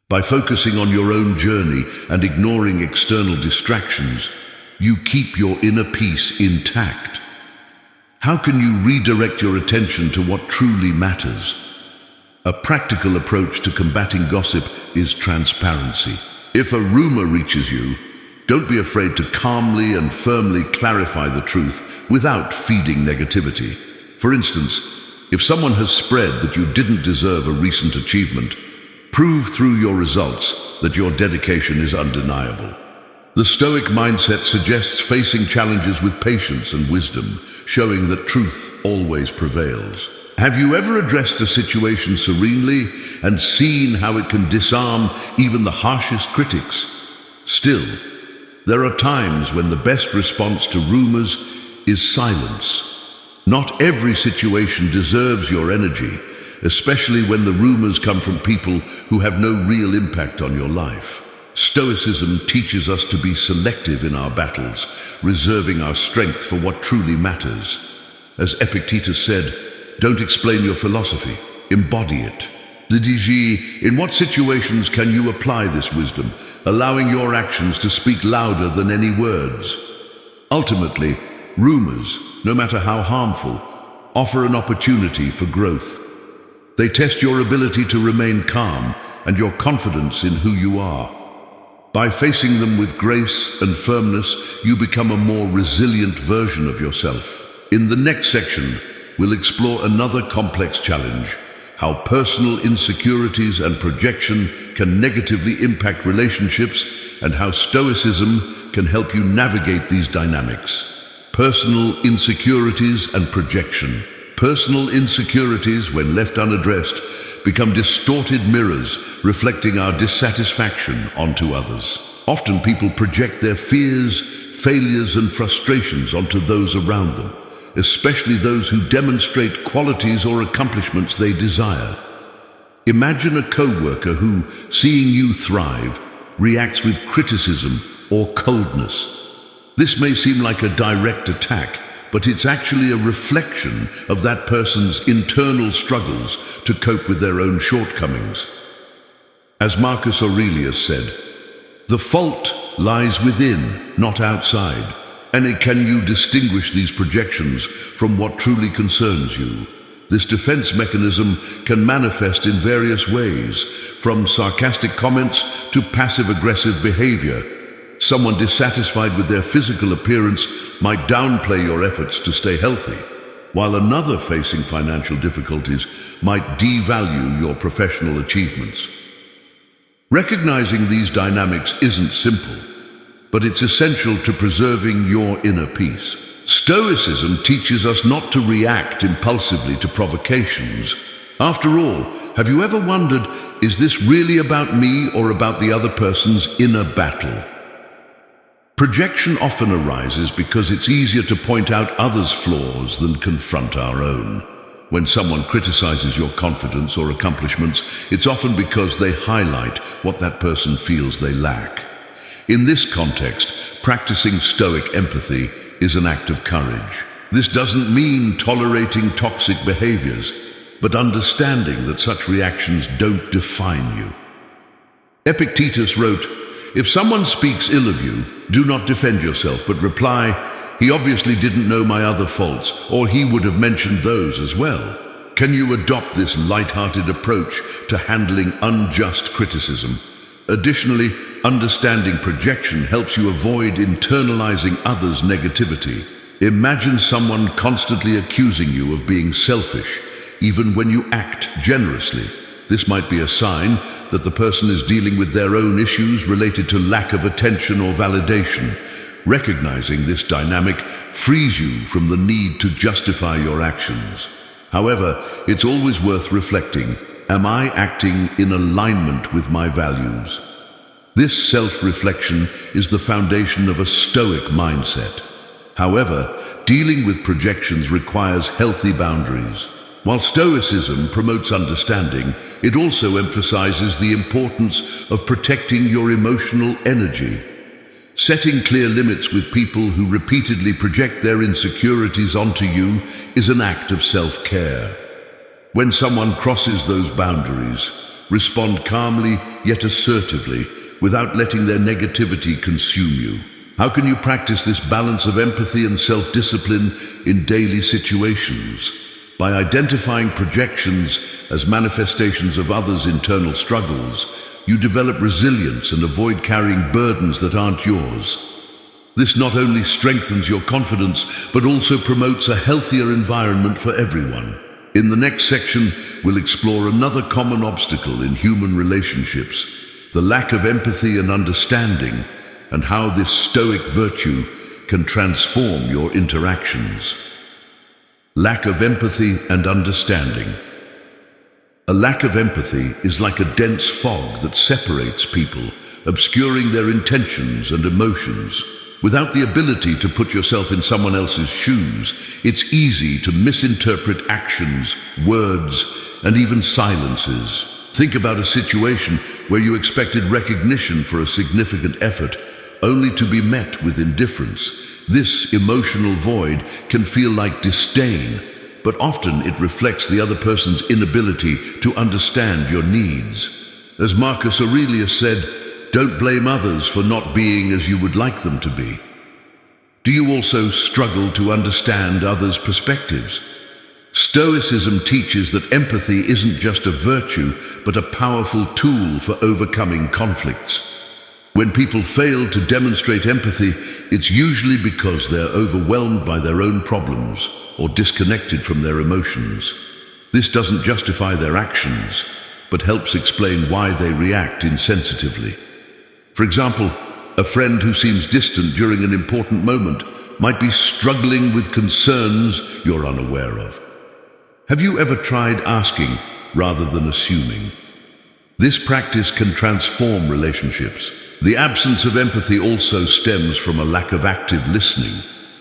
By focusing on your own journey and ignoring external distractions, you keep your inner peace intact. How can you redirect your attention to what truly matters? A practical approach to combating gossip is transparency. If a rumor reaches you, don't be afraid to calmly and firmly clarify the truth without feeding negativity. For instance, if someone has spread that you didn't deserve a recent achievement, prove through your results that your dedication is undeniable. The Stoic mindset suggests facing challenges with patience and wisdom, showing that truth always prevails. Have you ever addressed a situation serenely and seen how it can disarm even the harshest critics? Still, there are times when the best response to rumors is silence. Not every situation deserves your energy, especially when the rumors come from people who have no real impact on your life. Stoicism teaches us to be selective in our battles, reserving our strength for what truly matters. As Epictetus said, don't explain your philosophy, embody it. Lidigi, in what situations can you apply this wisdom, allowing your actions to speak louder than any words? Ultimately, rumors, no matter how harmful, offer an opportunity for growth. They test your ability to remain calm and your confidence in who you are. By facing them with grace and firmness, you become a more resilient version of yourself. In the next section, we'll explore another complex challenge: how personal insecurities and projection can negatively impact relationships, and how Stoicism can help you navigate these dynamics. Personal insecurities and projection. Personal insecurities, when left unaddressed, become distorted mirrors reflecting our dissatisfaction onto others. Often people project their fears, failures, and frustrations onto those around them, especially those who demonstrate qualities or accomplishments they desire. Imagine a co-worker who, seeing you thrive, reacts with criticism or coldness. This may seem like a direct attack, but it's actually a reflection of that person's internal struggles to cope with their own shortcomings. As Marcus Aurelius said, "The fault lies within, not outside." And can you distinguish these projections from what truly concerns you? This defense mechanism can manifest in various ways, from sarcastic comments to passive-aggressive behavior. Someone dissatisfied with their physical appearance might downplay your efforts to stay healthy, while another facing financial difficulties might devalue your professional achievements. Recognizing these dynamics isn't simple, but it's essential to preserving your inner peace. Stoicism teaches us not to react impulsively to provocations. After all, have you ever wondered, is this really about me or about the other person's inner battle? Projection often arises because it's easier to point out others' flaws than confront our own. When someone criticizes your confidence or accomplishments, it's often because they highlight what that person feels they lack. In this context, practicing Stoic empathy is an act of courage. This doesn't mean tolerating toxic behaviors, but understanding that such reactions don't define you. Epictetus wrote, "If someone speaks ill of you, do not defend yourself, but reply, 'He obviously didn't know my other faults, or he would have mentioned those as well.'" Can you adopt this light-hearted approach to handling unjust criticism? Additionally, understanding projection helps you avoid internalizing others' negativity. Imagine someone constantly accusing you of being selfish, even when you act generously. This might be a sign that the person is dealing with their own issues related to lack of attention or validation. Recognizing this dynamic frees you from the need to justify your actions. However, it's always worth reflecting, am I acting in alignment with my values? This self-reflection is the foundation of a Stoic mindset. However, dealing with projections requires healthy boundaries. While Stoicism promotes understanding, it also emphasizes the importance of protecting your emotional energy. Setting clear limits with people who repeatedly project their insecurities onto you is an act of self-care. When someone crosses those boundaries, Respond calmly yet assertively without letting their negativity consume you. How can you practice this balance of empathy and self-discipline in daily situations? By identifying projections as manifestations of others' internal struggles, you develop resilience and avoid carrying burdens that aren't yours. This not only strengthens your confidence, but also promotes a healthier environment for everyone. In the next section, we'll explore another common obstacle in human relationships, the lack of empathy and understanding, and how this stoic virtue can transform your interactions. Lack of empathy and understanding. A lack of empathy is like a dense fog that separates people, obscuring their intentions and emotions. Without the ability to put yourself in someone else's shoes, it's easy to misinterpret actions, words, and even silences. Think about a situation where you expected recognition for a significant effort, only to be met with indifference. This emotional void can feel like disdain, but often it reflects the other person's inability to understand your needs. As Marcus Aurelius said, "Don't blame others for not being as you would like them to be." Do you also struggle to understand others' perspectives? Stoicism teaches that empathy isn't just a virtue, but a powerful tool for overcoming conflicts. When people fail to demonstrate empathy, it's usually because they're overwhelmed by their own problems or disconnected from their emotions. This doesn't justify their actions, but helps explain why they react insensitively. For example, a friend who seems distant during an important moment might be struggling with concerns you're unaware of. Have you ever tried asking rather than assuming? This practice can transform relationships. The absence of empathy also stems from a lack of active listening.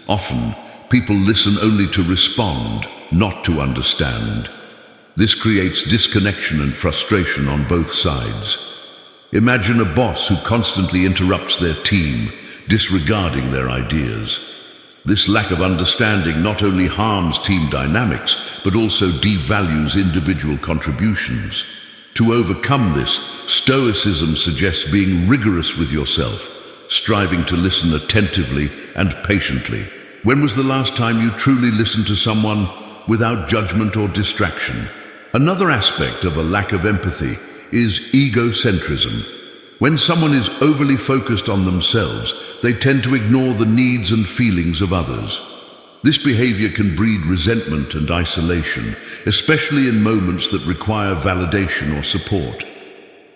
Often, people listen only to respond, not to understand. This creates disconnection and frustration on both sides. Imagine a boss who constantly interrupts their team, disregarding their ideas. This lack of understanding not only harms team dynamics, but also devalues individual contributions. To overcome this, Stoicism suggests being rigorous with yourself, striving to listen attentively and patiently. When was the last time you truly listened to someone without judgment or distraction? Another aspect of a lack of empathy is egocentrism. When someone is overly focused on themselves, they tend to ignore the needs and feelings of others. This behavior can breed resentment and isolation, especially in moments that require validation or support.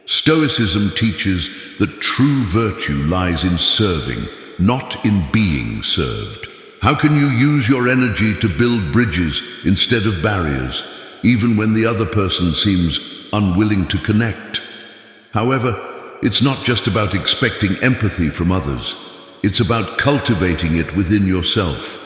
Stoicism teaches that true virtue lies in serving, not in being served. How can you use your energy to build bridges instead of barriers, even when the other person seems unwilling to connect? However, it's not just about expecting empathy from others. It's about cultivating it within yourself.